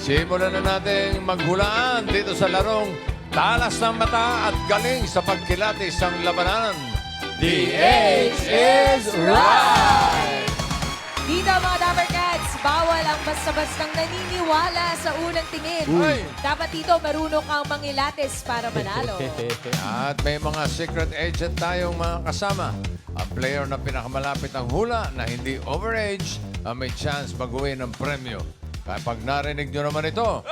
Simulan na natin maghulaan dito sa larong talas ng mata at galing sa pagkilatis ng labanan. The age is right! Dito mga Dapper Cats, bawal ang basta-bastang naniniwala sa unang tingin. Uy. Dapat dito marunong kang mangilates para manalo. At may mga secret agent tayong mga kasama. Ang player na pinakamalapit ng hula na hindi overage ang may chance mag-uwi ng premyo. Kapag narinig nyo naman ito,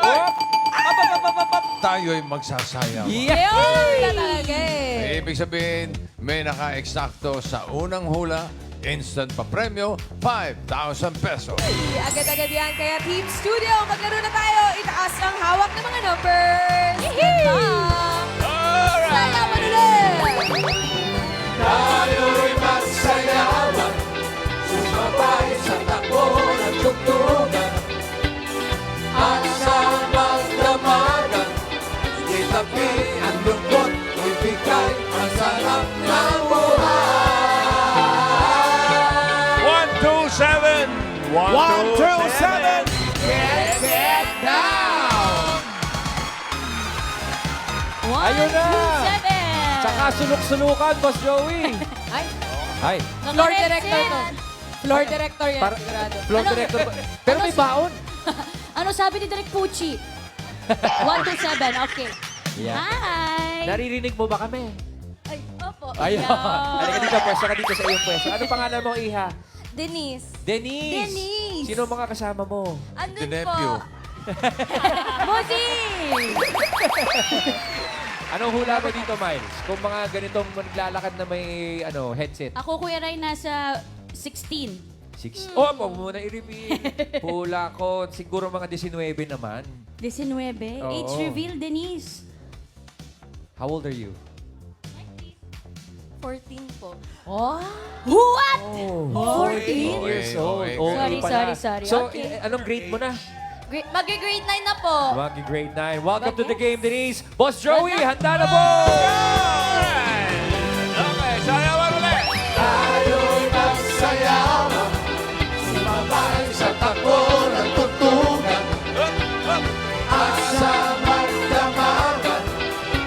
tayo'y magsasayang. Ayun na talaga eh. Ibig sabihin, may naka-eksakto sa unang hula, instant pa premyo, 5,000 pesos. Agad-agad yan. Kaya Team Studio, maglaro na tayo. Itaas ang hawak ng mga numbers. Sayawan ulit! Tayo'y magsayawan, sumabay sa takbo ng tugtugan, at sa magdamagan, itabi ang lungkot, ibigay ang sarap ng buhay. 127! 127! Get down! Ayun na! 1, 2, 7! Tsaka sulok-sulukan, Boss Joey. Ay, Ay, floor director to. Floor director yan, para, sigurado. floor Ano? director. Pero may baon. Ano sabi ni Direk Pucci? 127, okay. Yeah. Hi! Naririnig mo ba kami? Ay, opo. Ayun. Yeah. Halika dito, pwesto ka dito sa iyong pwesto. Ano pangalan mo, Iha? Denise. Denise. Denise. Sino ang mga kasama mo? Andun The nephew. po. Bossy! Anong hula mo dito, Miles? Kung mga ganitong naglalakad na may headset. Ako, Kuya Ray, nasa 16. 6. Oh, pa mo muna i-reveal. Hula ko, siguro mga 19 naman. 19. Oo. Age reveal, Denise. How old are you? 14 po. Oh, What? Oh, 14 years Okay, old. okay. Sorry, pala. sorry. So, Okay. anong grade mo na? Mag-grade 9 na po. Grade 9. Welcome to the game, Denise. Boss Joey, handa na po! Okay, sayawan ulit! Tayo'y magsayawan, sumabay sa takbo ng tugtugan, at sa magdamagan,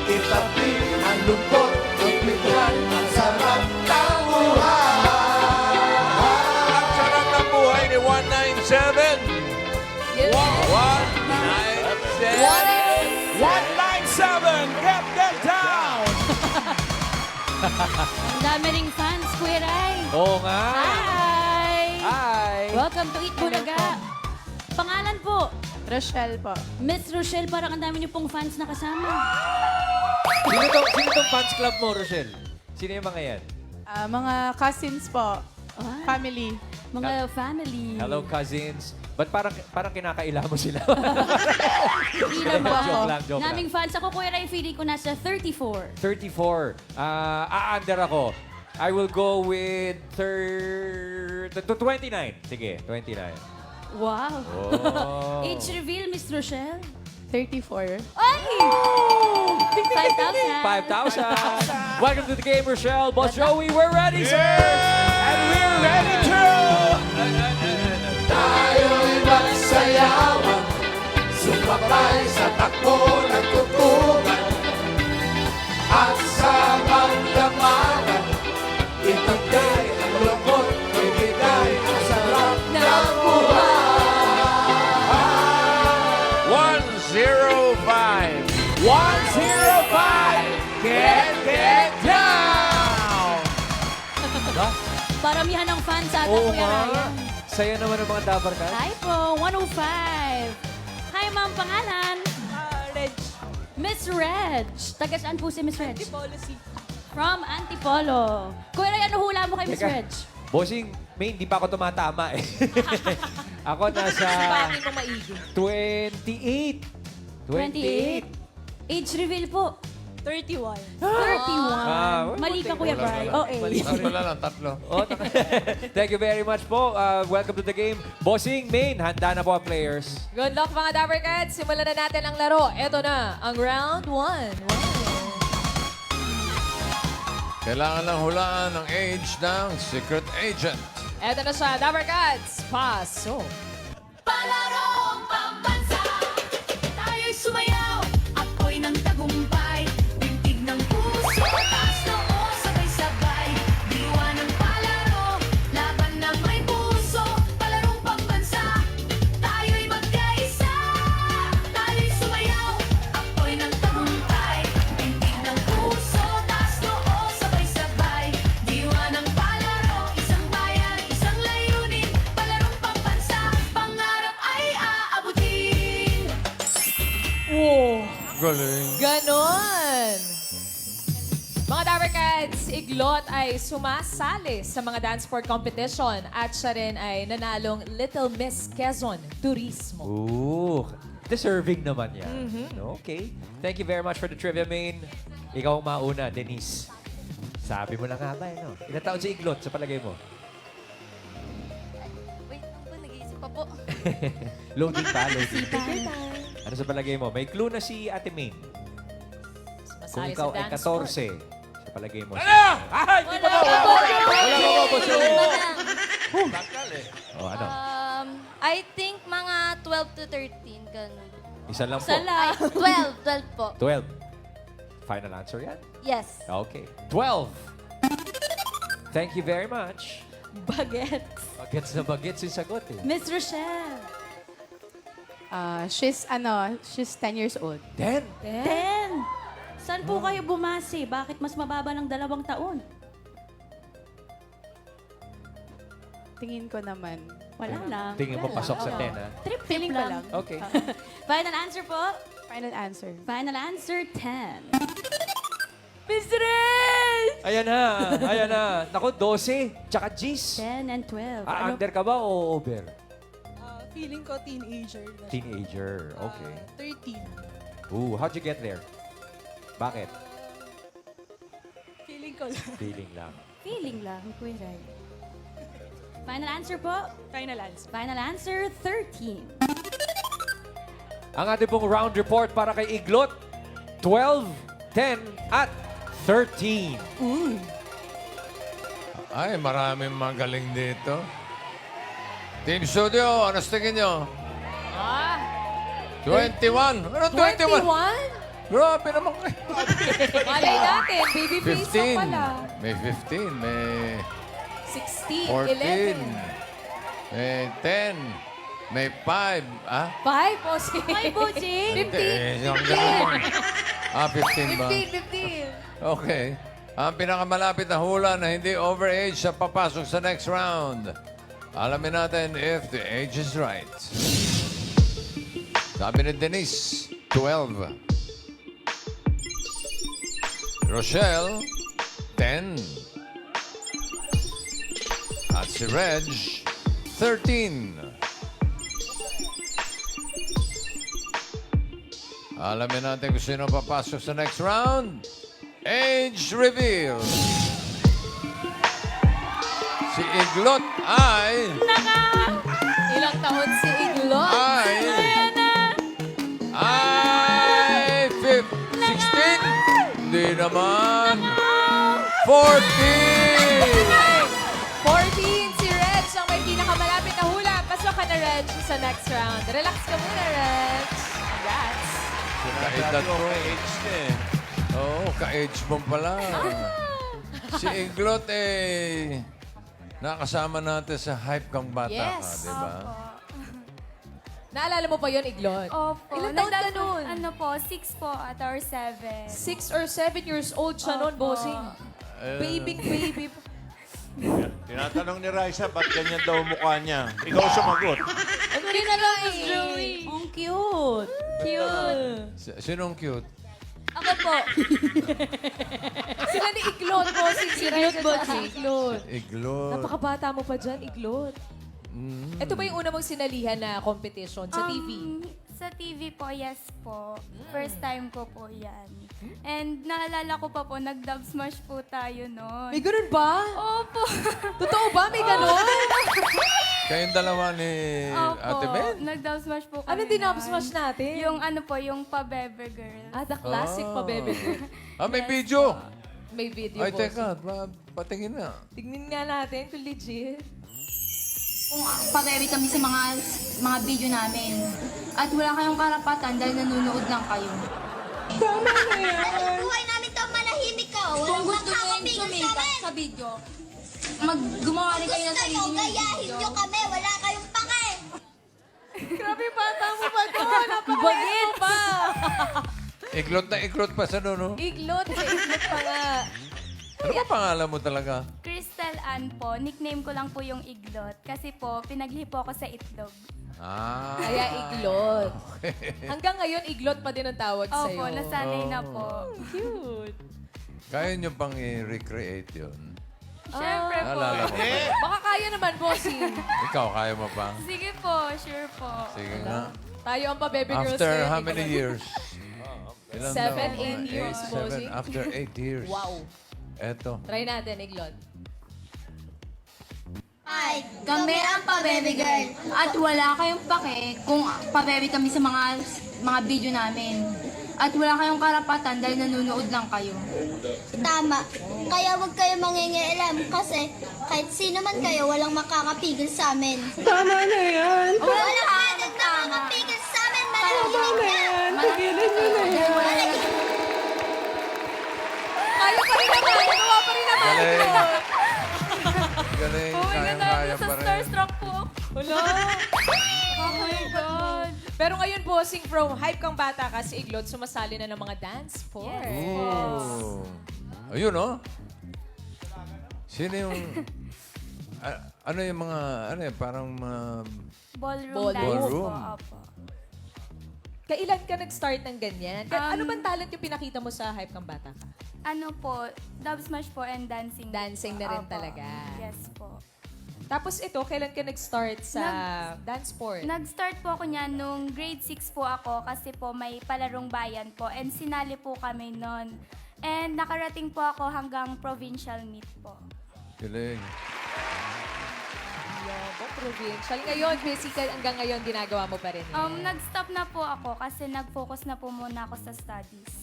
itabi ang lungkot, ibigay ang sarap ng buhay. Ang sarap ng buhay ni 197. 197. 197, get down! Ang dami ring fans, Kuya Ray. Oo nga. Hi! Hi. Welcome to Eat Bulaga. Pangalan po? Rochelle po. Miss Rochelle, parang ang dami niyo pong fans na kasama. Sino tong fans club mo, Rochelle? Sino yung mga yan? Mga cousins po. Ah, Family. mga family. Hello, cousins. Ba't parang kinakaila mo sila? Hindi naman. Joke lang, joke lang. Naming fans. Ako, Kuya Ray, feeling ko nasa 34. 34. Under ako. I will go with 29. Sige, 29. Wow. Oh. Age reveal, Miss Rochelle. 34. Ay! 5,000. 5,000. Welcome to the game, Rochelle. Boss Joey, we're ready, sir! And we're ready to... Tayo'y magsayawan, sumabay sa takbo ng tugtugan, at sa magdamagan, itagay ang lungkot, ibigay ang sarap ng buhay. 105. 105. Get down! Paramihan ng fans sa atin, Oo Kuya nga. Ryan. Saya naman ng mga dabar ka. Hi po, 105. Hi, ma'am. Pangalan? Reg. Miss Reg. Taga saan po si Miss Reg? Policy. From Antipolo. Kuya Ray, ano hula mo kay Miss Teka. Reg? Bossing, may hindi pa ako tumatama eh. Ako nasa Bakit mo maigi? 28. 28. Age reveal po. 31. 31. Mali ka, Kuya Bri. Oh, eh. Tatlo na lang, tatlo. Oh, thank you very much po. Welcome to the game. Bossing, main, handa na po ang players. Good luck mga Dapper Cats. Simulan na natin ang laro. Ito na, ang round 1. Kailangan lang hulaan ang age ng secret agent. Ito na siya, Dapper Cats. Pasok. Palarong pambansa. Galing. Ganon! Mga Dapper Cats, si Iglot ay sumasali sa mga dance sport competition at siya rin ay nanalong Little Miss Quezon Turismo. Ooh, deserving naman yan. Okay. Thank you very much for the trivia, Main. Ikaw ang mauna, Denise. Sabi mo na nga ba, no? Ilang taon si Iglot sa palagay mo? Wait lang po, nag-iisip pa po. Loading pa, loading. Ano sa palagay mo? May clue na si Ate Main. Kung Sumasali ikaw sa ay dance 14, sport. sa palagay mo. Ano? Ah, hindi pa daw! Wala mo, boss. Bakal eh. Oh, ano? I think mga 12 to 13, ganun. Isa lang po. Ay, 12 po. 12. Final answer yan? Yes. Okay. 12. Thank you very much. Bagets. Bagets na bagets yung sagot eh. Miss Rochelle. She's 10 years old. 10. 10. Saan po kayo bumase? Bakit mas mababa ng 2 taon? Tingin ko naman. Wala lang. Tingin mo pasok sa 10, ha? Feeling ko lang. Okay. Final answer po? Final answer. Final answer, 10. Miss Red! Ayan na. Ayan na. Naku, 12. Tsaka G's. 10 and 12. Ah, under ka ba o over? Feeling ko teenager na siya. Teenager. Okay. 13. Ooh, how'd you get there? Bakit? Feeling ko lang. Feeling lang. Feeling lang, Kuya Ray. Final answer po? Final answer. Final answer, 13. Ang ating pong round report para kay Iglot, 12, 10, at 13. Ay, maraming magaling dito. Team Studio, ano tingin nyo? 21. Ano 21? 21? Grabe naman kayo. Malay natin, baby face lang 15. pala. May 15. May 16, 14. 11. May 10. May 5. Ah? 5, Bossing. 5, Bossing. 15. Yung ganun. 15 ba? 15. Okay. Ang pinakamalapit na hula na hindi overage sa papasok sa next round. Alamin natin if the age is right. Sabi ni Denise, 12. Rochelle, 10. At si Reg, 13. Alamin natin kung sino papasok sa next round. Age reveal. Si Iglot ay... Ilang taon si Iglot? Ay 16? Hindi naman. 14! 14 si Reg ang may pinakamalapit na hula. Pasok ka na, Reg, sa next round. Relax ka muna, Reg. Congrats. Kaedad mo. Oo, ka-age mo pala. Si Iglot nakasama natin sa hype kang bata Yes. ka, di ba? Naalala mo pa yon Iglot? Opo. Ilang taon ka nun? Ano po, 6 po at or 7. 6 or 7 years old siya noon, Opo. Bossing. Baby. Tinatanong ni Raisa, ba't ganyan daw mukha niya? Ikaw sumagot. Ano rin na lang Joey. Ang cute. Cute. Sinong cute? Ako po. Sila ni Iglot, Bossing. Si Reg at saka si Iglot. Iglot. Napakabata mo pa dyan, Iglot. Ito ba yung una mong sinalihan na competition sa TV? Sa TV po, yes po. First time ko po yan. And naalala ko pa po, nag-dub smash po tayo noon. May ganun ba? Opo. Totoo ba? May ganun? Kayong dalawa ni Opo. Ate Ben? Nag-dub smash po kami Ano dinap noon. smash natin? Yung ano po, yung pa-bebe girl. The classic pa, bebe. May video. May video, Ay, Bossing. teka. Patingin na. Tignan nga natin kung legit. Kung pabebe kami sa mga video namin. At wala kayong karapatan dahil nanonood lang kayo. Tama na yan. Buhay namin to, manahimik ka. Kung gusto nyo yung sumikat sa video, gumawa rin kayo ng sarili nyo gayahin nyo kami, wala kayong pake. Grabe, bata mo pa doon. Bagit pa. Iglot pa sa nono. Iglot pa nga. Ano ba pangalan mo talaga? Crystal Ann po. Nickname ko lang po yung Iglot. Kasi po, pinaglihi po ako sa itlog. Ah. Kaya iglot. Hanggang ngayon, iglot pa din ang tawag sa'yo. Opo, nasanay na po. Cute. Kaya nyo pang i-recreate yun. Siyempre po. Naalala ko. Baka kaya naman, bossing. Ikaw, kaya mo pa? Sige po, sure po. Sige nga. Tayo ang pa-baby girls After ngayon, how di ba? many years? Ilan 7, daw? 8 years, bossing. After 8 years. Wow. Eto. Try natin, iglot. Hi, kami ang pa-baby girl. At wala kayong pake kung pa-baby kami sa mga video namin. At wala kayong karapatan dahil nanonood lang kayo. Tama. Kaya wag kayo mangingialam kasi kahit sino man kayo, walang makakapigil sa amin. Tama na yan. Walang pwedeng nakakapigil sa amin. Manahimik na. Pigilan nyo na yan. Kaya pa rin naman! Nagawa pa rin naman! Galing. Galing. Oh my God, Kaya nasa pa rin. starstruck po. Wala! Oh my God. Pero ngayon, bossing, from hype kang bata ka, si Iglot, sumasali na ng mga dance sports. Oh. Ayun, oh. Sino yung... ano yung mga... Ano yun? Parang... Ballroom dance Ballroom. po. Opo. Kailan ka nag-start ng ganyan? Ano bang talent yung pinakita mo sa hype kang bata ka? Ano po, dub smash po and dancing. Dancing na rin Opo. talaga. Yes po. Tapos ito, kailan ka nag-start sa dance sport? Nag-start po ako niyan nung grade 6 po ako kasi po may palarong bayan po and sinali po kami noon. And nakarating po ako hanggang provincial meet po. Galing. Yobo, provincial. Ngayon, basically, hanggang ngayon, ginagawa mo pa rin. Nag-stop na po ako kasi nag-focus na po muna ako sa studies.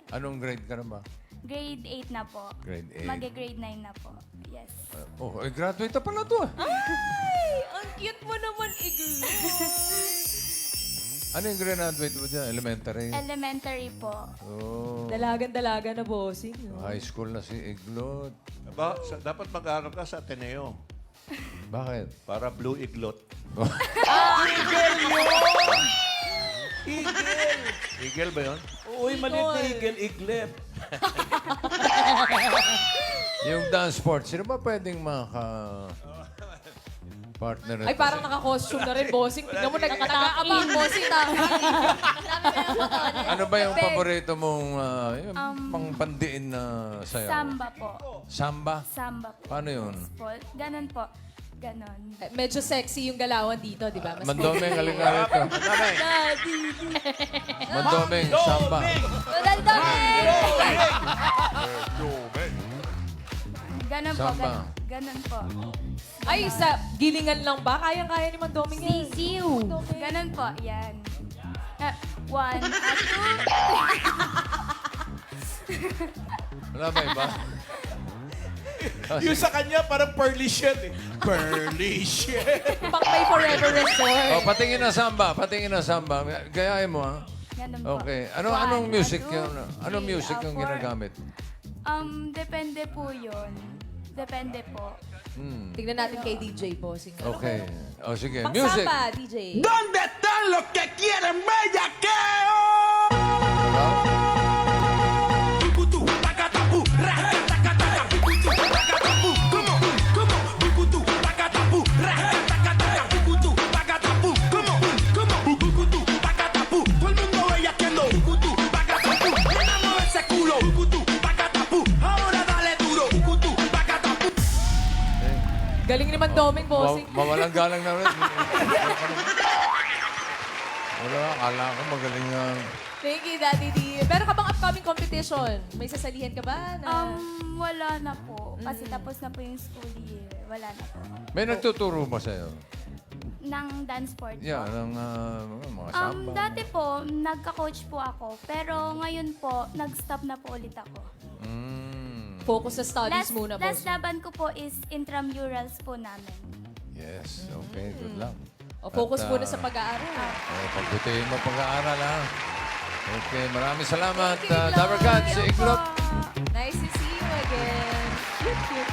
Anong grade ka na ba? Grade 8 na po. Grade 8. Mag-grade 9 na po. Yes. Graduate na pala to. Ay! Ang cute mo naman, Iglot! Ano yung graduate mo dyan? Elementary? Elementary po. Oh. Dalagan-dalaga na, bossing. High school na si Iglot. Dapat mag-aaral ka sa Ateneo. Bakit? Para blue iglot. Eagle ba yun? Uy, maliit na eagle, iglet. Yung dance sport, sino ba pwedeng partner Ay, parang naka-costume na rin, bossing. Tingnan mo, nag-aabang, bossing. Ano ba yung paborito mong yung pang-pandiin na sayaw? Samba po. Samba? Samba po. Paano yun? Po. Ganon po. Ganon. Medyo sexy yung galawan dito, di ba? Mas Mandomeng, halika rito. Mandomeng, samba. Ganon po. Samba. Ganon po. Ay, sa gilingan lang ba? Kayang-kaya ni Mandoming yan. Sisiw. Ganon po. Yan. 1, 2. Wala ba iba? Yung sa kanya, parang pearly shit eh. Pearly shit. Pang may forever resort. Patingin na samba. Patingin na samba. Gayahin mo, ha? Ganon po. Okay. One, Anong music two, yun? Anong three, music yung four. ginagamit? Depende po yun. Depende po. Tingnan natin kay DJ, bossing. Okay. O, sige. Pang Music. samba, DJ. ¿Dónde están los que quieren bellaqueo? Bukutu, takatapu, rakatakataka, bukutu, takatapu. Come on, come on. Bukutu, takatapu, rakatakataka, bukutu, takatapu. Come on, come on. Bukutu, takatapu. Todo el mundo bellaqueando. Bukutu, takatapu. Nena, mueve ese culo. Bukutu, takatapu. Ahora dale duro. Bukutu, takatapu. Galing ni Mandoming, bossing. Mawalang galang na rin. Wala, akala ko magaling nga. Thank you, Daddy D. Meron ka bang upcoming competition? May sasalihan ka ba? Wala na po. Kasi tapos na po yung school year. Wala na po. May nagtuturo ba sa'yo? Nang dance sport po. Yeah, ng mga samba. Dati po, nagka-coach po ako. Pero ngayon po, nag-stop na po ulit ako. Focus sa studies muna, Last bossing. laban ko po is intramurals po namin. Yes, okay. Good luck. O, focus At, muna sa pag-aaral. Pagbutihin mo pag-aaral, ha? Okay, maraming salamat. Thank you, Dabber Cats, si Iglot. Nice to see you again. Cute, cute.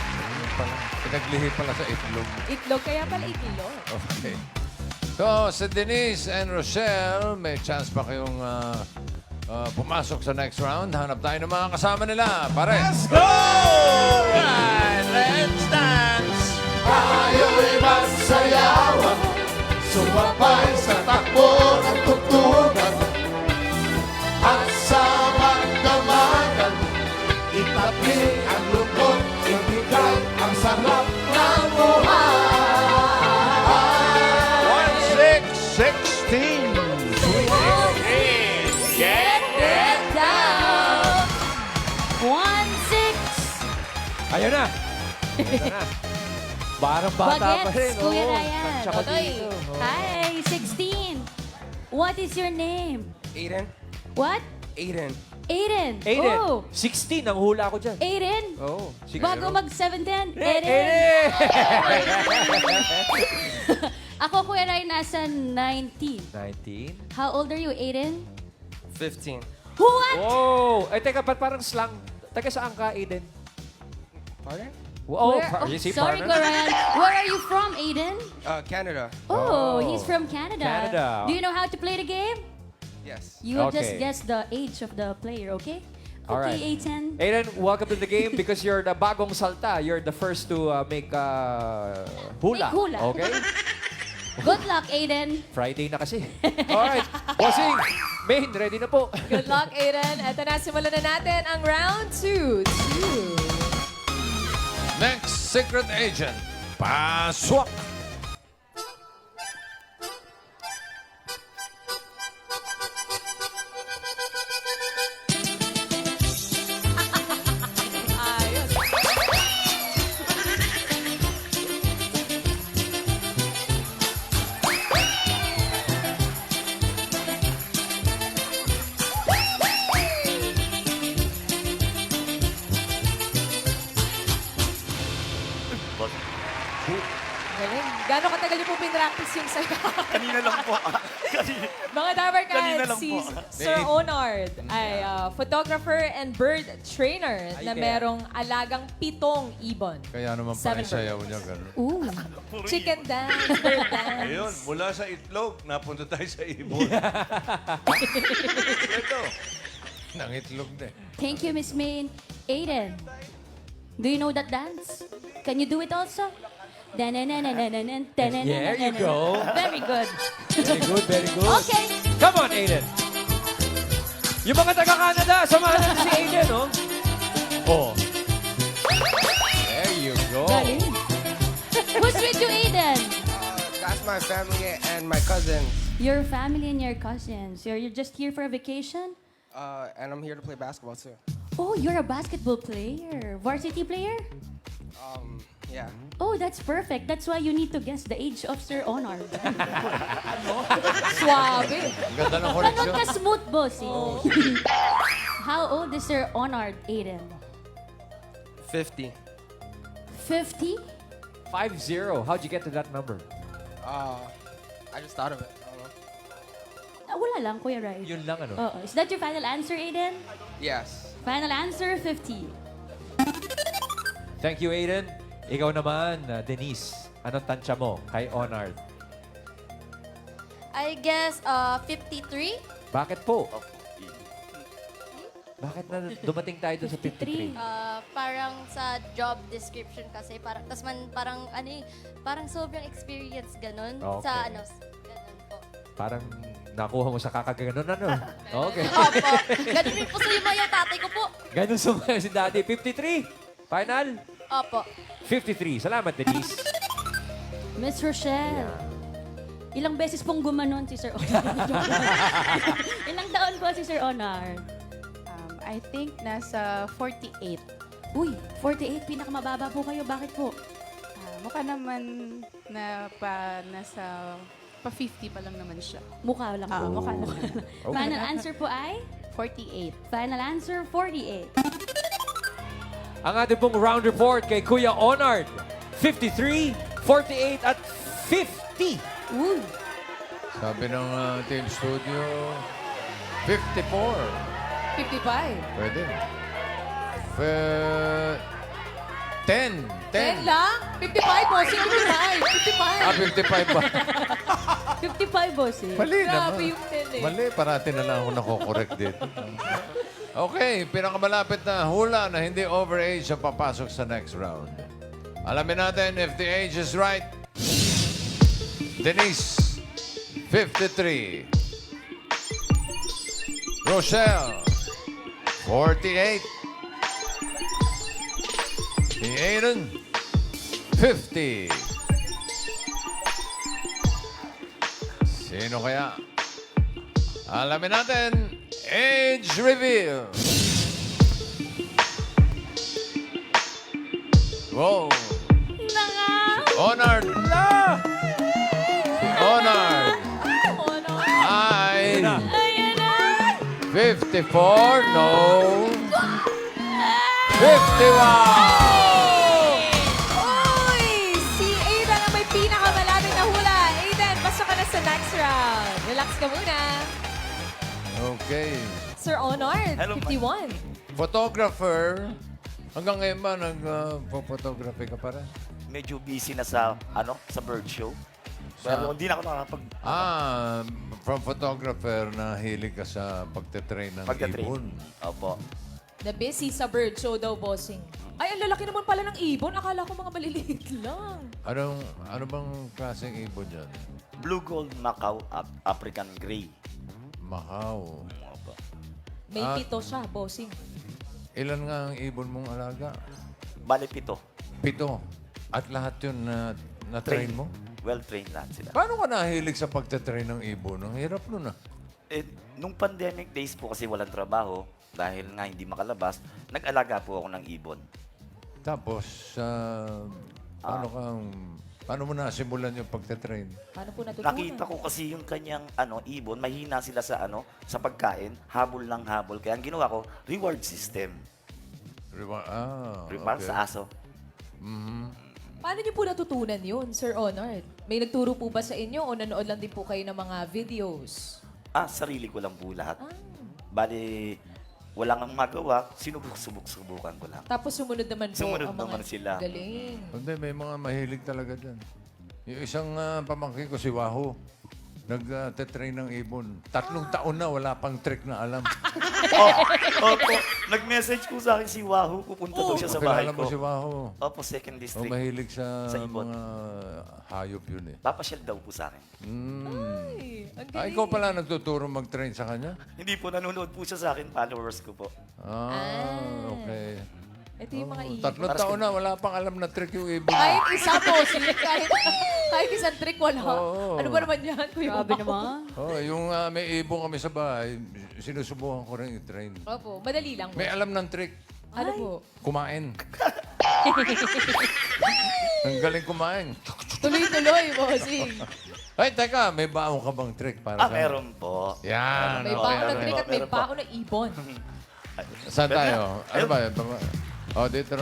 Pinaglihi pala sa itlog. Itlog, kaya pala itlog. Okay. So, si Denise and Rochelle, may chance pa kayong pumasok sa next round. Hanap tayo ng mga kasama nila. Pare. Let's go! Right, let's dance. Tayo'y magsayaw. Sumabay sa takbo ng tugtugan at sa magdamagan, itabi ang lungkot, ibigay ang sarap ng buhay. 1616. Get it down! 1-6. Ayun na. Ayun na. Parang bata pa rin. Bagets, Kuya oo. Ryan. Tansya ka Totoy. dito. Oo. Hi, 16. What is your name? Aiden. What? Aiden. Aiden. Aiden, Oh, 16 ang hula ko dyan. Aiden. Oo. Bago mag-7-10. Aiden. Aiden! Ako, Kuya Ryan, nasa 19. 19. How old are you, Aiden? 15. What? Wow! Ay, teka, ba't parang slang? Taga saan ka, Aiden? Pardon? Oh, Where- you see, sorry, partner? Kuya Ryan. Where are you from, Aiden? Canada. Oh, Oh. he's from Canada. Canada. Do you know how to play the game? Yes. You will just Okay. guess the age of the player, okay? All Okay, right. Aiden. Aiden, welcome to the game because you're the bagong salta. You're the first to make hula. Make hula. Okay? Good luck, Aiden. Friday na kasi. Alright. Bossing, main, ready na po. Good luck, Aiden. Ito na, simulan na natin ang round 2. Next, secret agent. Paswak! Ayos. Galing. Gano'ng katagal niyo po pinractice yung sayo? Kanina lang po. Mga Dabber Kanina lang Cats, si po. Sir Onard ay photographer and bird trainer na kaya. merong alagang 7 ibon. Kaya naman Seven pa sayaw niya ganun. Ooh. Chicken dance, bird dance. Ayun, mula sa itlog, napunta tayo sa ibon. Ito. Nang itlog na eh. Thank you, Miss Main. Aiden, do you know that dance? Can you do it also? There you go. Very good. Very good, very good. Okay. Come on, Aiden. Yung mga taga-Canada, samahan natin si Aiden, oh. Oh. There you go. Galing. Who's with you, Aiden? That's my family and my cousins. Your family and your cousins. You're just here for a vacation? And I'm here to play basketball too. Oh, you're a basketball player. Varsity player? Yeah. Oh, that's perfect. That's why you need to guess the age of Sir Honor. Suabe. Ang ganda ng Ganun koleksyon. ka smooth, bossy. How old is Sir Honor, Aiden? 50. 50? 5-0. How'd you get to that number? I just thought of it. I don't know. Wala lang, Kuya Rai. Yun lang, ano? Oo. Is that your final answer, Aiden? Yes. Final answer, 50. Thank you, Aiden. Ikaw naman, Denise. Anong tansya mo kay Onard? I guess 53. Bakit po? Bakit na dumating tayo doon sa 53? Parang sa job description kasi parang sobrang experience ganun Okay. sa ganun po. Parang nakuha mo sa kakaganon, ano? Okay. Opo. Ganun rin po sa yung tatay ko po. Ganun sumaya si Daddy. 53. Final? Opo. 53. Salamat, Denise. Miss Rochelle. Ilang beses pong gumanon si Sir Honor? Ilang taon po si Sir Honor? I think nasa 48. Uy, 48. Pinakamababa po kayo. Bakit po? Mukha naman nasa pa-50 pa lang naman siya. Mukha lang po. Mukha lang. Final answer po ay? 48. Final answer, 48. Ang ating pong round report kay Kuya Onard. 53, 48, at 50. Uy. Sabi ng Team Studio, 54. 55. Pwede. 10. 10 lang? 55, bossing. 55. 55. 55 ba? 55, boss eh. Mali Grabe naman. yung 10 eh. Mali, parati na lang ako nakokorek dito. Okay, pinakamalapit na hula na hindi overage ang papasok sa next round. Alamin natin if the age is right. Denise, 53. Rochelle, 48. Si Aiden, 50. Sino kaya? Alamin natin, age reveal. Wow. Honard. Si Honard ay 54, no. 51. Uy! Si Aiden ang may pinakamalapit na hula. Aiden, pasok ka na sa next round. Relax ka muna. Okay. Sir Honard, 51. Photographer. Hanggang ngayon ba nag-photography ka pa rin? Medyo busy na sa sa bird show. Pero hindi na ako nakakapag From photographer na hilig ka sa pagte-train ng pagka-train. ibon. Opo. Na busy sa bird show daw, bossing. Ay, ang lalaki naman pala ng ibon. Akala ko mga maliliit lang. Ano bang klaseng ibon yan? Blue Gold Macau African Gray. Macau. Opo. May pito siya, bossing. Ilan nga ang ibon mong alaga? Bale, 7. 7. At lahat yun na-train mo? Well-trained lahat sila. Paano ka nahilig sa pagte-train ng ibon? Ang hirap nun ah. Nung pandemic days po kasi walang trabaho, dahil nga hindi makalabas, nag-alaga po ako ng ibon. Tapos, paano mo nasimulan yung pagte-train? Paano po natutunan? Nakita ko kasi yung kanyang ibon, mahina sila sa sa pagkain, habol lang habol. Kaya ang ginawa ko, reward system. Reward sa aso. Paano niyo po natutunan yun, Sir Honard? May nagturo po ba sa inyo o nanood lang din po kayo ng mga videos? Sarili ko lang po lahat. Bali, wala kang magawa, subukan ko lang. Tapos sumunod naman po Sumunod ang mga naman sila. galing. Hindi, may mga mahilig talaga dyan. Yung isang pamangkin ko, si Wahoo, nag-train ng ibon. 3 taon na, wala pang trick na alam. Opo, nag-message po sa akin si Wahoo, pupunta daw siya sa bahay Kilala ko. mo si Wahoo? Opo, second district. Mahilig sa ibon. mga hayop yun eh. Papasyal daw po sa akin. Ay, ang galing. Ikaw pala nagtuturo mag-train sa kanya? Hindi po, nanonood po siya sa akin, followers ko po. Okay. Ito yung mga ibon. 3 taon na, wala pang alam na trick yung ibon. Kahit isa po, kahit isang trick wala. Oo. Ano ba naman yan, Kuya Grabe Mau? naman. Yung may ibon kami sa bahay, sinusubukan ko rin i-train. Opo, madali lang. May alam ng trick. Ano po? Kumain. Ang galing kumain. Tuloy-tuloy, bossing. Ay, teka, may baon ka bang trick para sa... Meron po. Yan. May okay, baon na okay. trick at may Meron po. baon na ibon. Saan tayo? Ano ba yun? Dito.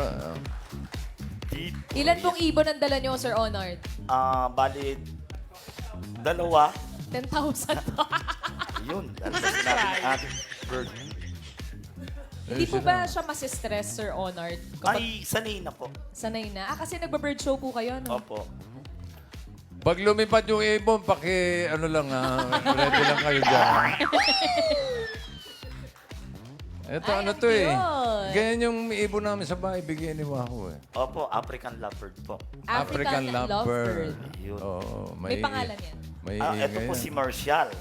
Ilan pong ibon ang dala niyo, Sir Honard? Bali, 2. 10,000 pa. Yun. Ano ba sinabi ng ating bird? Hindi po ba siya masistress, Sir Honard? Kapag Ay, sanay na po. sanay na. Kasi nagba-bird show po kayo, no? Opo. Pag lumipad yung ibon, ready lang kayo dyan. Ito, Ay, ano ang to eh. cute. Ganyan yung ibon namin sa bahay, bigyan ni Wahoo eh. Opo, African lovebird po. African lovebird. Yun. Oo, May pangalan yan. May Ito po si Marshall.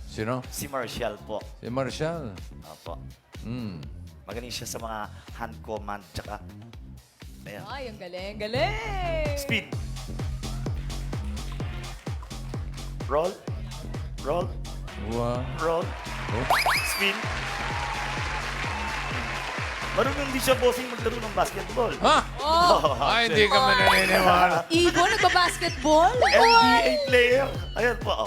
Sino? Si Marshall po. Si Marshall. Opo. Magaling siya sa mga hand command, tsaka... Ayan. Ay, ang galing, galing! Speed. Roll. Roll. Wow. Roll. Spin. Marunong hindi siya bossing maglaro ng basketball. Ha? Ay, hindi kami naniniwala. Ibon, nagba-basketball? NBA player. Ayan po,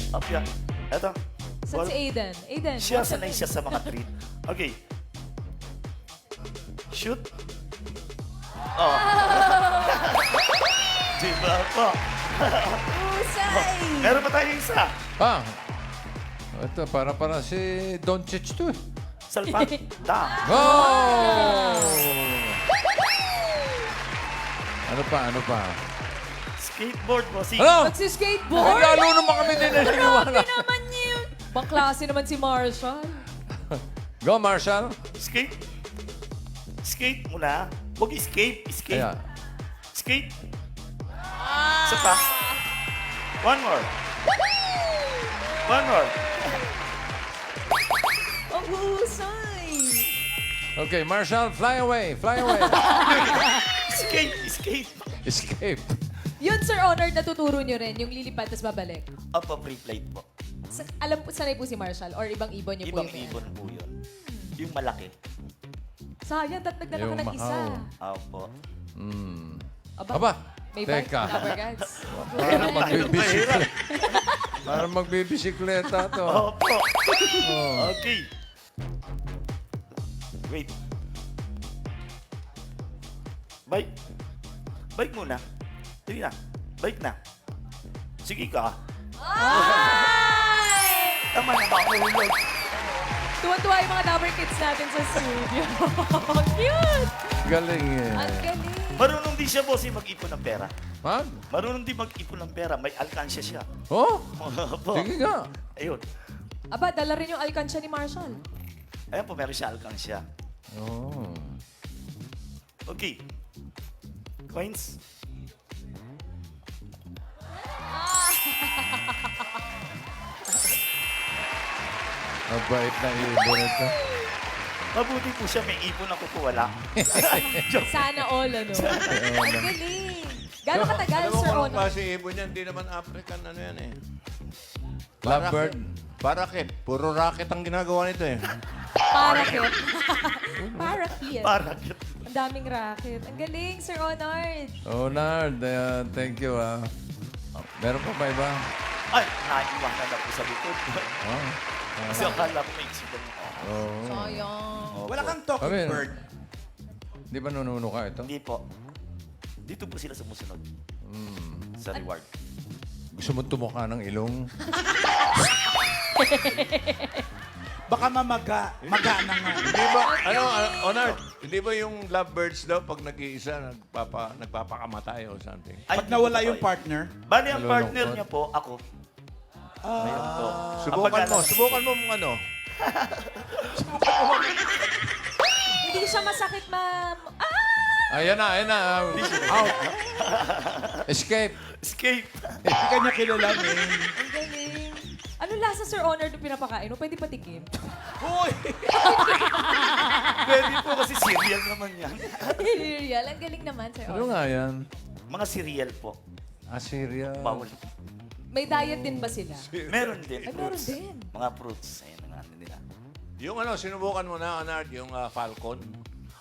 Up yan. Eto. Saan si Aiden? Aiden, Siya, what's sanay siya sa mga treat. Okay. Shoot. Diba po? Usay! Meron pa tayo isa. Ito, para si Doncic to eh. Salpan. Dam. Oh! Ano pa? Skateboard bossing. Ano? Magsi-skateboard? Ay, lalo naman kami din naniniwala. Grabe naman yun! Bang klase naman si Marshall. Go, Marshall. Skate. Skate muna. Huwag escape. Skate. Ayan. Skate. Isa pa. One more. One more. Ang husay. Okay, Marshall, fly away. Fly away. Escape, escape. Escape. Yun, Sir Honor, natuturo nyo rin yung lilipad tapos babalik. Opo, pre-flight po. Alam po, sanay po si Marshall or ibang ibon niyo po Ibang yun? ibon po yun. Yung malaki. Sayang, nagdala ka Yung ng isa. Macau. Opo. Hmm. Aba, Aba, may bike, teka. Lover Guys. Parang magbibisikleta. Parang magbibisikleta to. Opo. Okay. Wait. Bike. Bike muna. Sige na. Bike na. Sige ka. Tama na ba ako hulog? Tuwan-tuwa yung mga Dabber Kids natin sa studio. Cute! Galing eh. Ang galing. Marunong din siya, boss, mag-ipon ng pera. Ha? Marunong din mag-ipon ng pera. May alkansya siya. Oh? Opo. Sige nga. Ayun. Aba, dala rin yung alkansya ni Marshall. Ayan po, meron siya alkansya. Oh. Okay. Coins. Mabait na ibon ito. Mabuti po siya, may ipon ako po wala. Sana all, ano? Ang galing. Gano'ng katagal, Alam mo Sir kung anong Honor? klase ibon yan? Hindi naman African ano yan eh. Lovebird. Parakeet. Puro racket ang ginagawa nito eh. Parakeet. Parakeet. Parakeet. Ang daming racket. Ang galing, Sir Honor. Oh, Nard. Thank you, ah. Meron pa ba iba? Ay, naiiwanan na po sa likod. Oh. Kasi akala ko may accident ako. Oh. Sayang. Wala kang Kami. talking bird. Di ba nununo ka ito? Hindi po. Dito po sila sumusunod. Sa reward. Gusto mo tumukha ng ilong? Baka mamaga. Maga na nga. Hindi ba, Onard, hindi ba yung lovebirds daw pag nag-iisa, nagpapakamatay or something? Ay, Pag nawala hindi yung po. partner? Bali, ang Nalulungkot. partner niya po, ako. Ayun po. Subukan mo mong ano. Hindi siya masakit, ma'am. Ayan na. Out. Escape. Escape. Hindi ka niya kilala, eh. Ang galing. Ano lasa, Sir Honor, nung pinapakain? O pwede patikim? Uy! Pwede po kasi cereal naman yan. Real. Ang galing naman, Sir Ano Honor. nga yan? Mga cereal po. Assyria. Bawal. May diet din ba sila? Meron din. Ay, meron fruits. din. Mga fruits. Ayun ang ano nila. Yung sinubukan mo na, Onard, yung falcon.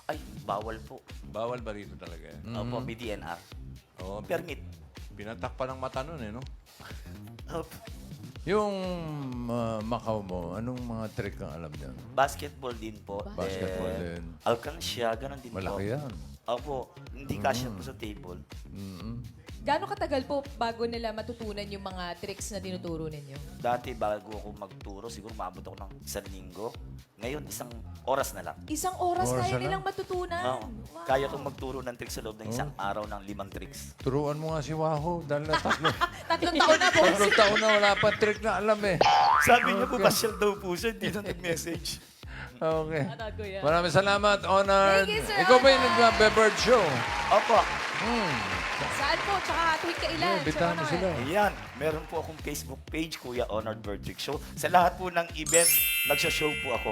Ay, bawal po. Bawal ba rito talaga yan? Opo, may DNR. Oo, Permit. pinatak pa ng mata nun eh, no? Opo. Yung Macau mo, anong mga trick ang alam niyan? Basketball din po. Basketball din. Alkansya, ganun din Malaki po. yan. Opo, hindi kasya po sa table. Gano'ng katagal po bago nila matutunan yung mga tricks na tinuturo ninyo? Dati bago ako magturo, siguro maabot ako ng 1 linggo. Ngayon, 1 oras na lang. Isang oras Oras kaya na nilang lang? matutunan. Oo. Kaya kong magturo ng tricks sa loob ng 1 araw ng 5 tricks. Turuan mo nga si Wahoo dahil na Tatlong taon na, boss. tatlong taon na wala pa trick na alam eh. Sabi niya po, pasyal daw po siya, hindi na nag-message. Okay. Atad ko yan. Maraming salamat, Honor. Thank you, Sir Ikaw ba yung Honor. nagbe-bird show? Opo, Saan po? Tsaka tuwing kailan, Sir Bitahan mo Honor? sila. ayan. Meron po akong Facebook page, Kuya Honored Bird Trick Show. Sa lahat po ng event, nagsha-show po ako.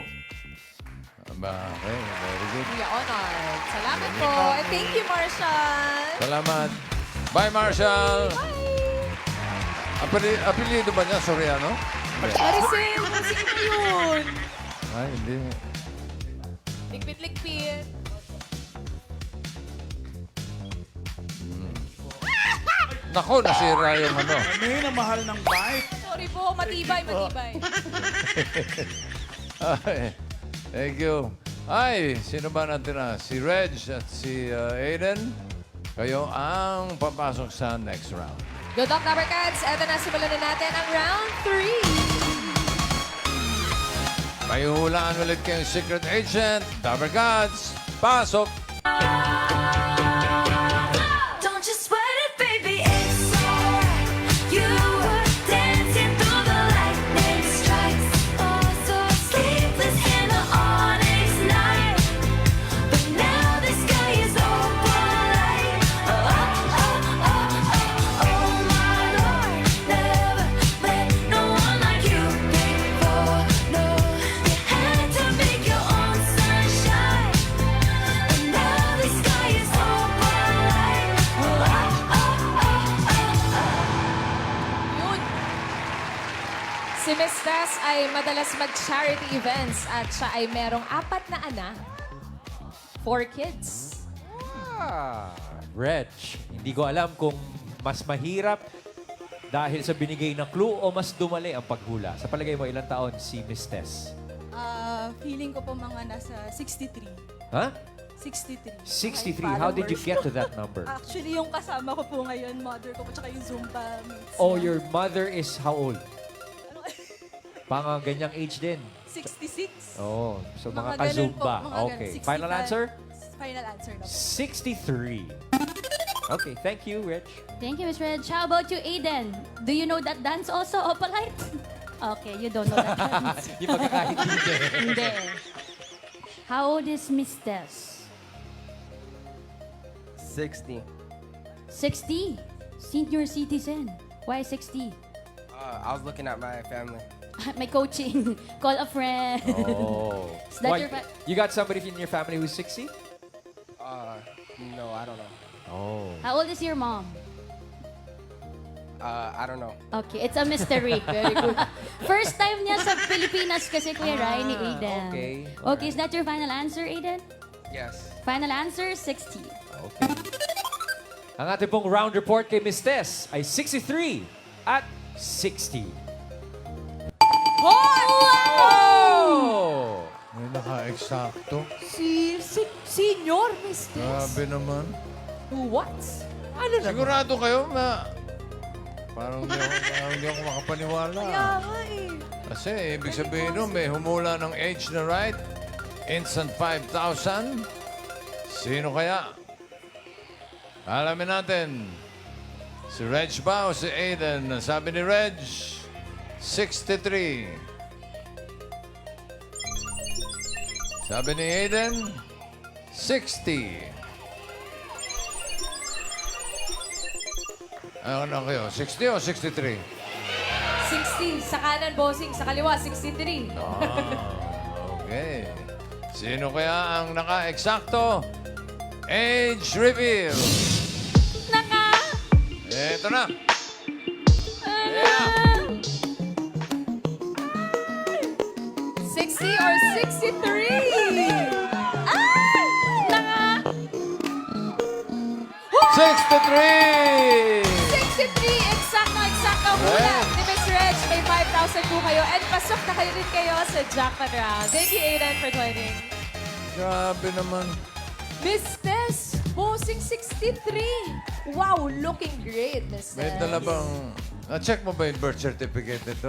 Aba, okay, very good. Kuya Honor. Salamat po. And thank you, Marshall. Salamat. Bye, Marshall. Apelido ba niya? Soriano? Hindi. Maricel, sino ba yun? Ay, hindi. Ligpit-ligpit. Naku, nasira yung ano. May na mahal ng bike. Sorry po, matibay. Ay, thank you. Ay, sino ba natin na? Si Reg at si Aiden. Kayo ang papasok sa next round. Good luck, Dabber Cats. Eto na, simulan na natin ang round 3. May hulaan ulit kayong secret agent. Dabber Gods, pasok! Don't you sweat it, baby, it's alright. You were dancing through the lightning strikes. Oh, so sleepless in the onyx night. But now the sky is opal light. Oh, oh, oh, oh, oh, oh, my Lord. Never met no one like you. Si Miss Tess ay madalas mag-charity events at siya ay merong 4 na anak. 4 kids. Reg, hindi ko alam kung mas mahirap dahil sa binigay na clue o mas dumali ang paghula. Sa palagay mo, ilang taon si Miss Tess? Feeling ko po mga nasa 63. Ha? 63. 63. How did you get to that number? Actually, yung kasama ko po ngayon, mother ko po, tsaka yung Zumba mates. Oh, your mother is how old? Pang ganyang age din. 66. Oh, so mga Mga ganun po, kazumba. mga ganun. Okay. 65. Final answer? Final answer na po. 63. Okay, thank you, Rich. Thank you, Miss Reg. How about you, Aiden? Do you know that dance also, Opalite? Okay, you don't know that dance. Yung pagkakahindi. Hindi. How old is Miss Tess? 60. 60. Senior citizen. Why 60? I was looking at my family. May coaching. Call a friend. Oh. Is that Why, your you got somebody in your family who's 60? No, I don't know. Oh. How old is your mom? I don't know. Okay, it's a mystery. Very good. First time niya sa Pilipinas kasi Kuya Ryan ni Aiden. okay. Okay, is that your final answer, Aiden? Yes. Final answer, 60. Okay. Ang ating pong round report kay Miss Tess ay 63 at 60. Oh! May naka-eksakto. Si Senior Miss Tess. Grabe naman. What? Sigurado kayo na parang hindi ako makapaniwala. Kaya nga eh. Kasi ibig sabihin nun, may humula ng age na right. Instant 5,000. Sino kaya? Alamin natin. Si Reg ba o si Aiden? Ang sabi ni Reg, 63. Sabi ni Aiden, 60. Ano kayo? 60 o 63? 60. Sa kanan, bossing. Sa kaliwa, 63. Okay. Sino kaya ang naka-eksakto? Age reveal. Eto na. Yeah. 60 or 63? Ay! Naka! 63! 63! Eksakto hula. Ni Miss Reg, may 5,000 po kayo. And pasok na kayo rin kayo sa jackpot round. Thank you, Aiden, for joining. Grabe naman. Miss Tess, bossing 63. Wow, looking great, Miss May Tess. dala bang... Na-check mo ba yung birth certificate nito?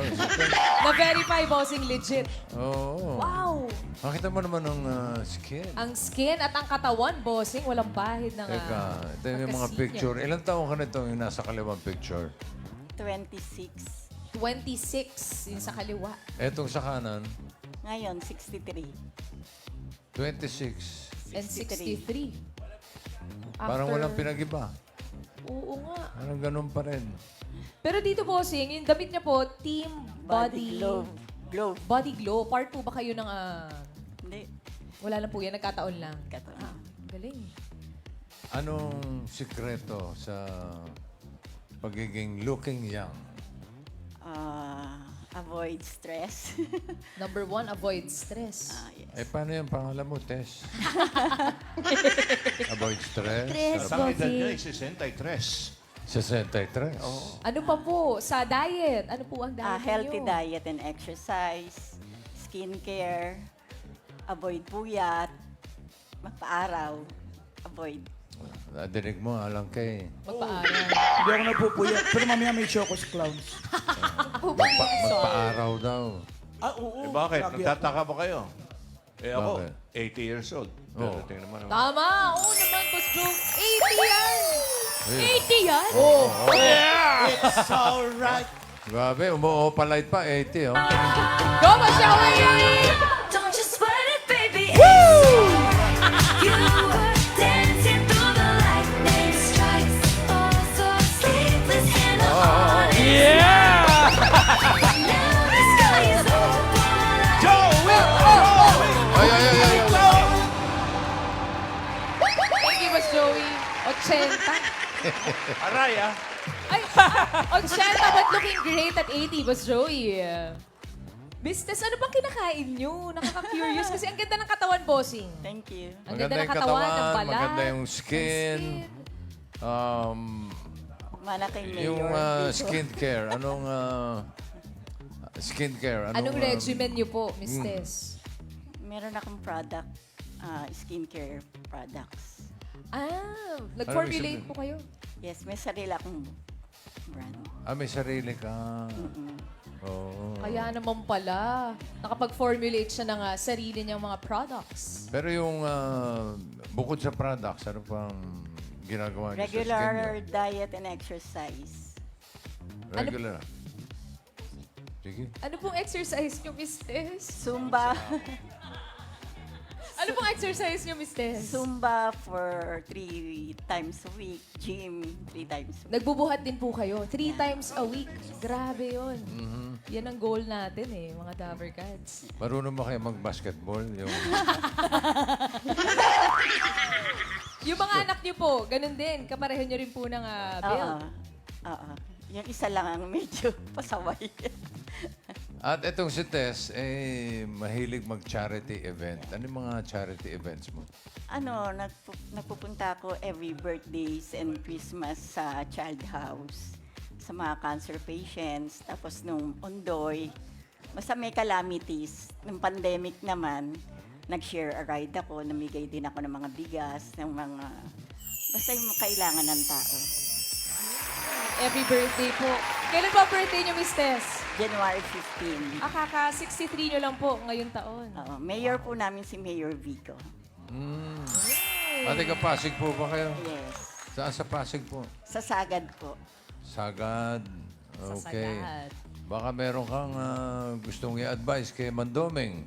Na-verify, bossing legit. Oo. Wow! Makita mo naman ang skin. Ang skin at ang katawan, bossing, walang bahid ng... Teka, ito yung mga pagka-senior. picture. Ilang taon ka na ito yung nasa kaliwang picture? 26. 26, yung sa kaliwa. Etong sa kanan, Ngayon, 63. 26. And 63. Parang After- walang pinag-iba. Oo nga. Parang ganun pa rin. Pero dito, bossing, yung damit niya po, Team Body... Glow. Body Glow. Part 2 ba kayo ng... Hindi. wala lang po yan, nagkataon lang. Nagkataon. Galing. Anong sikreto sa pagiging looking young? Avoid stress. Number 1, avoid stress. Yes. Eh, paano yung pangalan mo, Tess? Avoid stress? Tres, Ang edad niya bossing. ay 63. 63. Ano pa po? Sa diet. Ano po ang diet Healthy niyo? diet and exercise, skincare, avoid puyat, magpa-araw, avoid. Nadinig mo, alang kay. Magpaaral. Hindi ako nagpupuyat. Pero mamaya may Chocos Clowns. Magpa-araw daw. Oo. Eh bakit? Lagi ako. Nagtataka ba kayo? Eh ako, Bakit? 80 years old. Pero tingnan mo naman. Tama! Oo naman, Boss Joe. 80 yan! 80 yan? It's alright. Grabe, umuopalite pa, 80, oh. Go, Boss Joey! Don't just sweat it, baby. Woo! You were dancing through the lightning strikes. Oh, so sleepless in the morning. Yeah! Now the sky is open. Ay, ay, ay, ay, ay. Thank you, Boss Joey. 80. Aray, ah. Ay, 80 but looking great at 80, Boss Joey. Business, ano bang kinakain nyo? Nakaka-curious kasi ang ganda ng katawan, bossing. Thank you. Ang ganda ng katawan, ng balat. maganda yung skin. Malaking Yung skincare. Anong skincare? Anong regimen nyo po, Miss Mm. Tess? Meron akong product, skincare products. Nag-formulate po kayo? Yes, may sarili akong brand. May sarili ka. Oo. Kaya naman pala, nakapag-formulate siya ng sarili niyang mga products. Pero yung bukod sa products, ano pang ginagawa niyo sa skin Regular niyo? diet and exercise. Regular. Sige. Ano pong exercise niyo, Miss Tess? Zumba. Ano pong exercise niyo, Miss Tess? Zumba for 3 times a week. Gym 3 times a week. Nagbubuhat din po kayo. 3 times a week. Grabe yun. Mhm. Yan ang goal natin mga Dabber Cats. Marunong ba kayo mag-basketball? Yung... Yung mga anak niyo po, ganun din. Kapareho niyo rin po ng build. Oo. Yung isa lang ang medyo pasaway. At itong si Tess, mahilig mag-charity event. Ano yung mga charity events mo? Nagpupunta ako every birthdays and Christmas sa child house, sa mga cancer patients. Tapos nung Ondoy, basta may calamities. Nung pandemic naman, nag-share a ride ako, namigay din ako ng mga bigas, ng mga, basta yung kailangan ng tao. Every birthday po. Kailan po ang birthday niyo, Miss Tess? January 15. Kaka-63 niyo lang po ngayong taon. Oo, mayor po namin si Mayor Vico. Ate ka, Pasig po ba kayo? Yes. Saan sa Pasig po? Sa Sagad po. Sagad. Sa Okay. Sagad. Baka meron kang gustong i-advise kay Mandoming.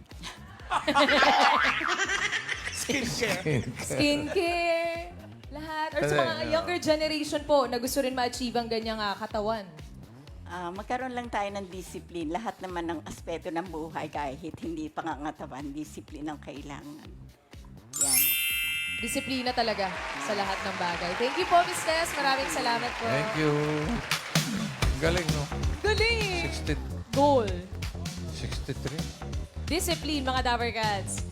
Skincare. Lahat. Or sa mga younger generation po na gusto rin ma-achieve ang ganyang katawan. Magkaroon lang tayo ng discipline. Lahat naman ng aspeto ng buhay, kahit hindi pangangatawan, discipline ang kailangan. Yan. Disiplina talaga sa lahat ng bagay. Thank you po, Miss Tess. Maraming salamat po. Thank you. Galing, no? Galing! 60, Goal. 63? Discipline, mga Dabber Cats.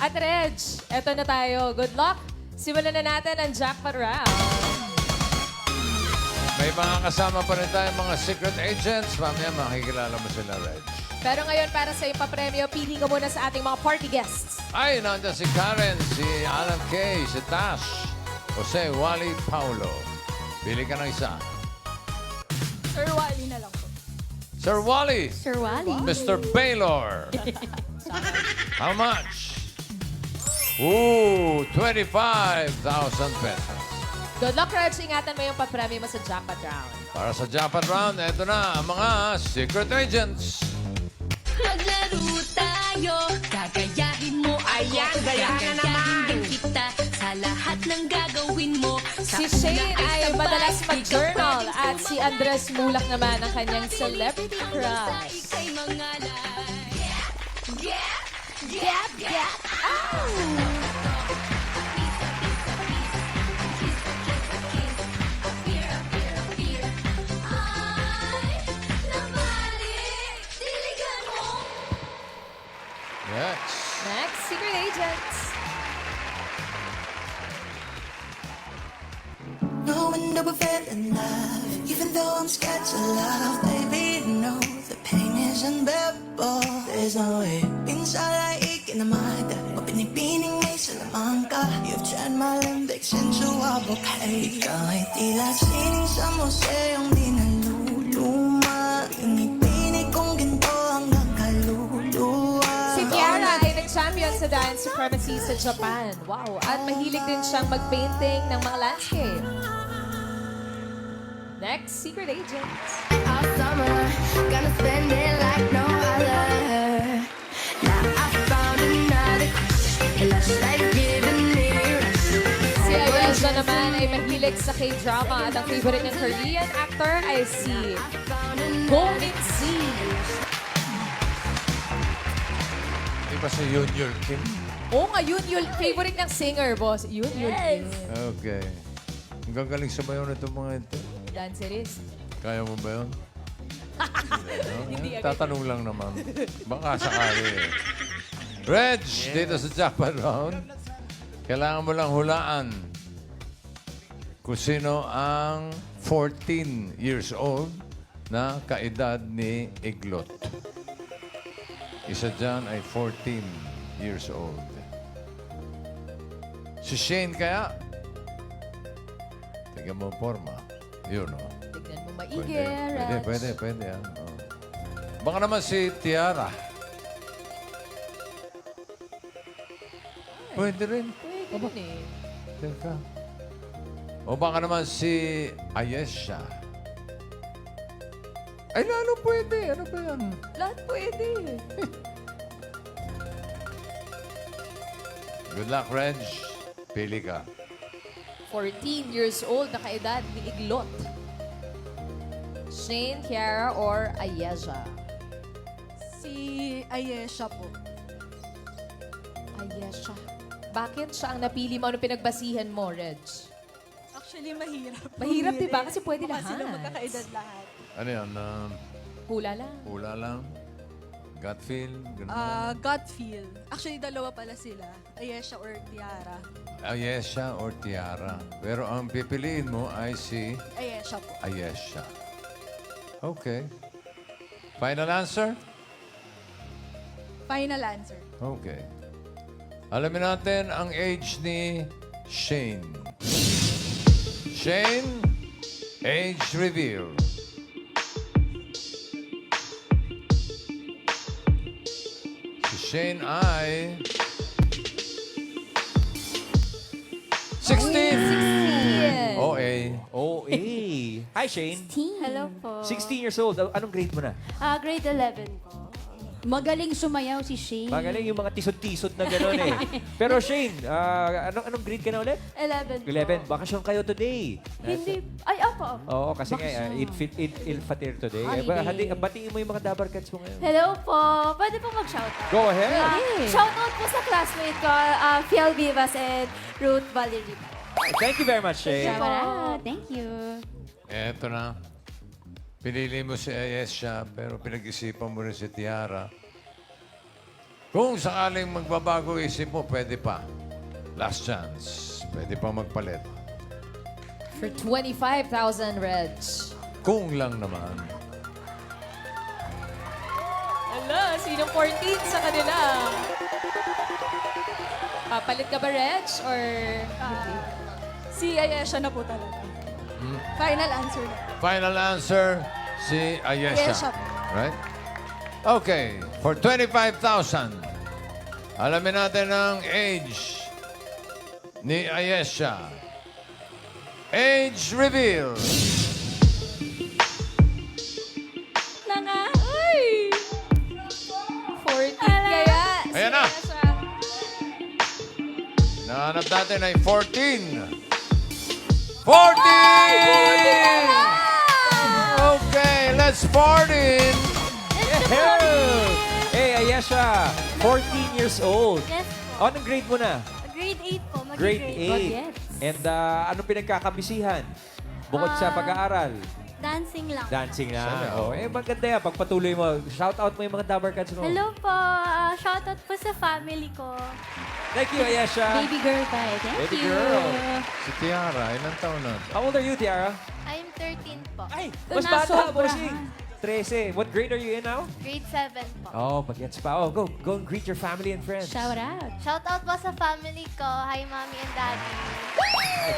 At Reg, eto na tayo. Good luck. Simulan na natin ang jackpot round. May mga kasama pa rin tayo, mga secret agents. Mamaya makikilala mo sila, Reg. Pero ngayon, para sa ipapremyo, pili ka muna sa ating mga party guests. Ay, nandiyan si Karen, si Alan Kay, si Tash, Jose Wally Paulo. Pili ka ng isa. Sir Wally na lang po. Sir Wally. Sir Wally. Mr. Baylor. How much? Ooh, 25,000 pesos. Good luck, Reg. Ingatan mo yung papremyo mo sa jackpot round. Para sa jackpot round, eto na ang mga secret agents. Maglaro tayo, gagayahin mo ayan, gagayahin din kita sa lahat ng gagawin mo. Si Shane ay madalas mag-journal at si Andres Mulak naman ang kanyang celebrity crush. Kay mga get, Yes. Next, secret agents. No one ever fell in love, even though I'm scared to love. Baby, no, the pain is unbearable. There's no way. Minsan ay ikinamada, mapinipining may salamang ka. You've turned my limbics into a bouquet. Ikaw ay tila sining sa museong di naluluma. Pinipinig kong ginto hanggang kaluluwa. Si Kiara ay nag-champion sa dance supremacy sa Japan. Wow. At mahilig din siyang mag-painting ng mga landscape. Next, secret agents. All summer, gonna spend it like no other. Now I found another crush, lush like giving me rush. Si Ayesha naman ay mahilig sa K-drama at ang favorite ng Korean actor ay si Go Min-si. Di ba si Yun Kim? Oo nga, yun yung favorite ng singer, boss. Yun Kim. Okay. Ang gagaling sabayaw na itong mga ito. Dancerist. Kaya mo ba yun? Hindi agad. Tatanong lang naman. Baka sakali eh. Reg, dito sa Jackpot Round, kailangan mo lang hulaan kung sino ang 14 years old na kaedad ni Iglot. Isa dyan ay 14 years old. Si Shane kaya? Tignan mo ang forma. Yun, oh. Tignan mo maigi, Reg. Pwede. Ah. Oh. Baka naman si Tiara. Pwede rin. Pwede rin eh. Teka. O baka naman si Ayesha. Ay, lalo pwede. Ano ba yan? Lahat pwede. Good luck, Reg. Pili ka. 14 years old na kaedad ni Iglot. Shane, Kiara, or Ayesha? Si Ayesha po. Ayesha. Bakit siya ang napili mo? Ano pinagbasihan mo, Reg? Actually, mahirap. Mahirap, pumili. di ba? Kasi pwede Baka sila lahat. magkakaedad lahat. Ano yan? Hula lang. Hula lang? Gut feel? Ganun Gut feel. Actually, dalawa pala sila. Ayesha or Tiara. Ayesha or Tiara. Pero ang pipiliin mo ay si Ayesha po. Ayesha. Okay. Final answer? Final answer. Okay. Alamin natin ang age ni Shane. Shane, age reveal. Si Shane ay 16! OA. OA. Hi, Shane. Hello po. 16 years old. Anong grade mo na? Grade 11 po. Magaling sumayaw si Shane. Magaling yung mga tisod-tisod na gano'n eh. Pero Shane, anong grade ka na ulit? 11 po. 11. Bakasyon kayo today. Hindi. Ay, opo. Oo, kasi nga, il-fatir today. Holiday. Batiin mo yung mga Dabar Cats mo ngayon. Hello po. Pwede po mag-shoutout. Go ahead. Shoutout po sa classmate ko, Fiel Vivas and Ruth Valerie. Thank you very much, Shane. Thank you. Eto na. Pinili mo si Ayesha, pero pinag-isipan mo rin si Tiara. Kung sakaling magbabago isip mo, pwede pa. Last chance. Pwede pa magpalit. For 25,000, Reg. Kung lang naman. Ala, sinong 14 sa kanila? Papalit ka ba, Reg? Or... Si Ayesha na po talaga. Final answer na. Final answer, si Ayesha. Ayesha. Right? Okay. For 25,000, alamin natin ang age ni Ayesha. Age reveal. Na nga. Ay! 14 kaya. Ayan na. Nahanap natin ay 14. 14! Okay, let's party! Hey, Ayesha, 14 years old. Yes po. Anong grade mo na? Grade 8 po. Grade 8. And anong pinagkakabisihan? Bukod sa pag-aaral? Dancing lang. Dancing na. Oh, maganda yan. Pagpatuloy mo, shout out mo yung mga Dabar Cats mo. Hello po. Shoutout po sa family ko. Thank you, Ayesha. Baby girl tayo. Thank Baby you. girl. Si Tiara, ilang taon na? How old are you, Tiara? I'm 13 po. Ay, mas bata, bossing. 13. What grade are you in now? Grade 7 po. Oh, pag-gets pa. Oh, go and greet your family and friends. Shout out. Shoutout po sa family ko. Hi, mommy and daddy.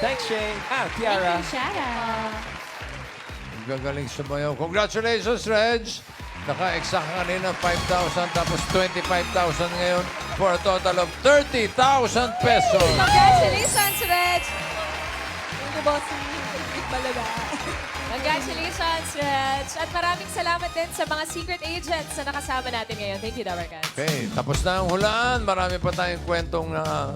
Thanks, Shane. Tiara. Shout out. Ang gagaling sumayaw. Congratulations, Reg! Naka-exact ka kanina 5,000 tapos 25,000 ngayon for a total of 30,000 pesos. Congratulations, Reg! Thank you, bossy. Malaga. Congratulations, Reg! At maraming salamat din sa mga secret agents na nakasama natin ngayon. Thank you, Dabar Cats. Okay, tapos na ang hulaan. Marami pa tayong kwentong na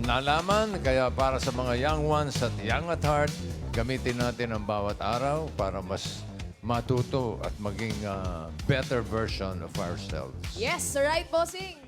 nalaman. Kaya para sa mga young ones at young at heart, gamitin natin ang bawat araw para mas matuto at maging better version of ourselves. Yes, right, bossing.